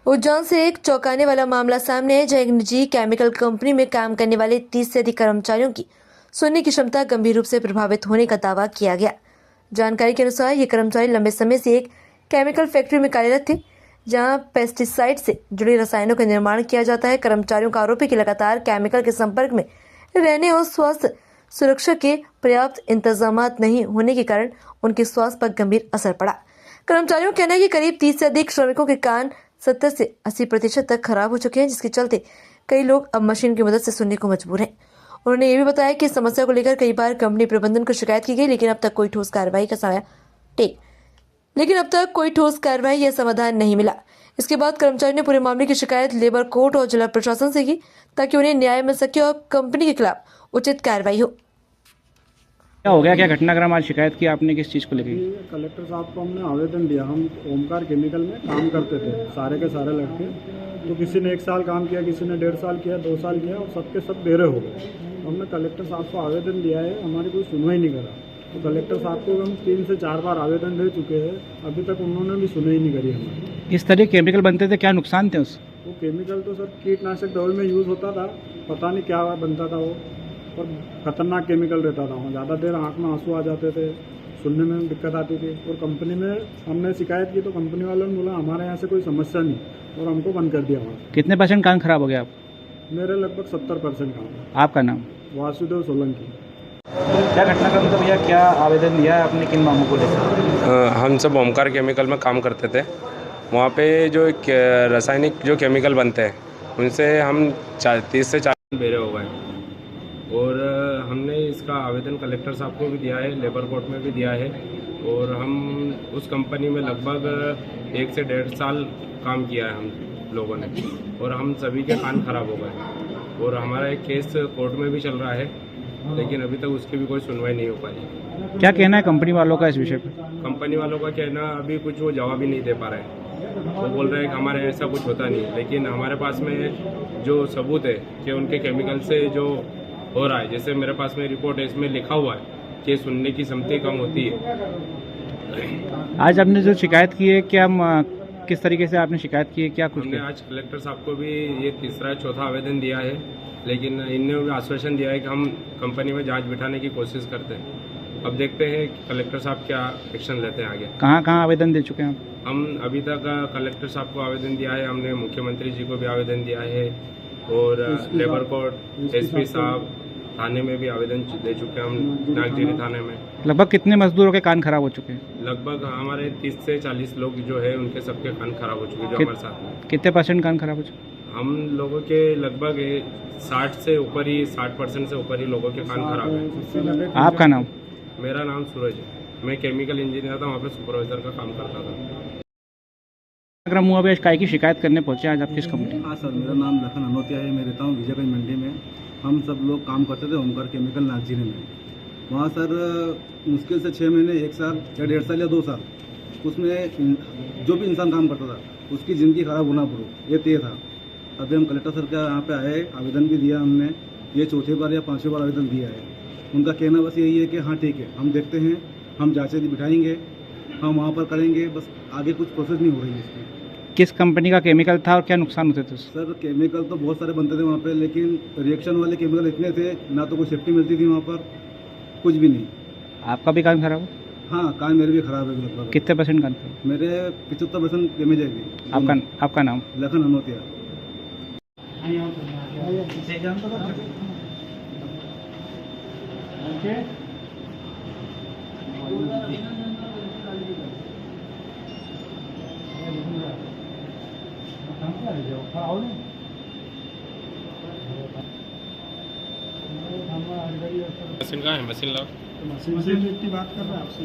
उज्जैन से एक चौंकाने वाला मामला सामने है, जहां एक निजी केमिकल कंपनी में काम करने वाले 30 से अधिक कर्मचारियों की सुनने की क्षमता गंभीर रूप से प्रभावित होने का दावा किया गया। जानकारी के अनुसार ये कर्मचारी लंबे समय से एक केमिकल फैक्ट्री में कार्यरत थे, जहां पेस्टिसाइड से जुड़े रसायनों का निर्माण किया जाता है। कर्मचारियों का आरोप है कि लगातार केमिकल के संपर्क में रहने और स्वास्थ्य सुरक्षा के पर्याप्त इंतजाम नहीं होने के कारण उनके स्वास्थ्य पर गंभीर असर पड़ा। कर्मचारियों का कहना है कि करीब 30 से अधिक श्रमिकों के कान 70 से 80% तक खराब हो चुके हैं, जिसके चलते कई लोग अब मशीन की मदद से सुनने को मजबूर हैं। उन्होंने ये भी बताया कि इस समस्या को लेकर कई बार कंपनी प्रबंधन को शिकायत की गई, लेकिन अब तक कोई ठोस कार्रवाई या समाधान नहीं मिला। इसके बाद कर्मचारी ने पूरे मामले की शिकायत लेबर कोर्ट और जिला प्रशासन से की, ताकि उन्हें न्याय मिल सके और कंपनी के खिलाफ उचित कार्रवाई हो। क्या हो गया, क्या घटनाक्रम? आज शिकायत की आपने, किस चीज़ को लेकर? कलेक्टर साहब को हमने आवेदन दिया। हम ओमकार केमिकल में काम करते थे, सारे के सारे लड़के। तो किसी ने 1 साल काम किया, किसी ने 1.5 साल किया, 2 साल किया, और सबके सब बेरे हो गए। हमने कलेक्टर साहब को आवेदन दिया है, हमारी कोई सुनवाई नहीं करा। तो कलेक्टर साहब को हम 3 से 4 बार आवेदन दे चुके हैं, अभी तक उन्होंने भी सुनवाई नहीं करी हमारी। इस तरह केमिकल बनते थे, क्या नुकसान थे उस? वो केमिकल तो सर कीटनाशक दवाई में यूज़ होता था, पता नहीं क्या बनता था वो, और खतरनाक केमिकल रहता था। वहाँ ज़्यादा देर आँख में आंसू आ जाते थे, सुनने में दिक्कत आती थी। और कंपनी में हमने शिकायत की तो कंपनी वालों ने बोला हमारे यहाँ से कोई समस्या नहीं, और हमको बंद कर दिया वहाँ। कितने % कान खराब हो गया आप? मेरे लगभग 70% काम है। आपका नाम? वासुदेव सोलंकी। क्या घटनाक्रम था भैया, क्या आवेदन दिया है आपने, किन मामलों को लेकर? हम सब ओमकार केमिकल में काम करते थे। वहाँ पे जो रासायनिक जो केमिकल बनते हैं, उनसे हम 30 से 40 बेरे हो गए। और हमने इसका आवेदन कलेक्टर साहब को भी दिया है, लेबर कोर्ट में भी दिया है। और हम उस कंपनी में लगभग 1 से 1.5 साल काम किया है हम लोगों ने, और हम सभी के कान खराब हो गए। और हमारा एक केस कोर्ट में भी चल रहा है, लेकिन अभी तक उसकी भी कोई सुनवाई नहीं हो पाई। क्या कहना है कंपनी वालों का इस विषय पर? कंपनी वालों का कहना अभी कुछ वो जवाब ही नहीं दे पा रहे हैं। वो बोल रहे हैं कि हमारे ऐसा कुछ होता नहीं, लेकिन हमारे पास में जो सबूत है कि उनके केमिकल से जो हो रहा है, जैसे मेरे पास में रिपोर्ट है, इसमें लिखा हुआ है कि सुनने की क्षमता कम होती है। आज आपने जो शिकायत की है, क्या किस तरीके से आपने शिकायत की है, क्या कुछ? हमने आज कलेक्टर साहब को भी ये 3रा 4था आवेदन दिया है, लेकिन इनने भी आश्वासन दिया है कि हम कंपनी में जांच बिठाने की कोशिश करते हैं। अब देखते हैं कि कलेक्टर साहब क्या एक्शन लेते हैं आगे। कहाँ आवेदन दे चुके हैं आप? हम अभी तक कलेक्टर साहब को आवेदन दिया है, हमने मुख्यमंत्री जी को भी आवेदन दिया है, और लेबर कोर्ट, एसपी साहब थाने में भी आवेदन दे चुके हैं हम, नागजीरी थाने में। लगभग कितने मजदूरों के कान खराब हो चुके हैं? लगभग हमारे 30 से 40 लोग जो है उनके सबके कान खराब हो चुके हैं, जो हमारे साथ में। कितने % कान खराब हो चुके? हम लोगों के लगभग 60 से ऊपर ही, 60% से ऊपर ही लोगों के कान खराब है। आपका नाम? मेरा नाम सूरज है, मैं केमिकल इंजीनियर था, वहाँ पे सुपरवाइजर का काम करता था। अगर हुआ भी, काय की शिकायत करने पहुंचे आज आप किस कंपनी? हाँ सर, मेरा नाम लखन अनोतिया है, मैं रहता हूँ विजयगंज मंडी में। हम सब लोग काम करते थे ओमकार केमिकल नागजीरे में। वहाँ सर मुश्किल से 6 महीने, 1 साल या 1.5 साल या 2 साल, उसमें जो भी इंसान काम करता था उसकी ज़िंदगी खराब होना पूरा ये तय था। अभी हम कलेक्टर सर के यहाँ पे आए, आवेदन भी दिया हमने, ये 4थी बार या 5वीं बार आवेदन दिया है। उनका कहना बस यही है कि हाँ ठीक है, हम देखते हैं, हम जाँचें बिठाएंगे, हम वहाँ पर करेंगे, बस आगे कुछ प्रोसेस नहीं हो रही है इसकी। किस कंपनी का केमिकल था और क्या नुकसान होते थे? सर केमिकल तो बहुत सारे बनते थे वहाँ पे, लेकिन रिएक्शन वाले केमिकल इतने थे, ना तो कोई सेफ्टी मिलती थी वहाँ पर, कुछ भी नहीं। आपका भी कान खराब हो? हाँ, कान मेरे भी खराब है लगभग। कितने % कान खराब? मेरे 75% डैमेज है भी। आपका नाम? लखन अनोतिया। मशीन कहाँ है? मशीन लाओ। मशीन की बात कर रहे हैं आपसे।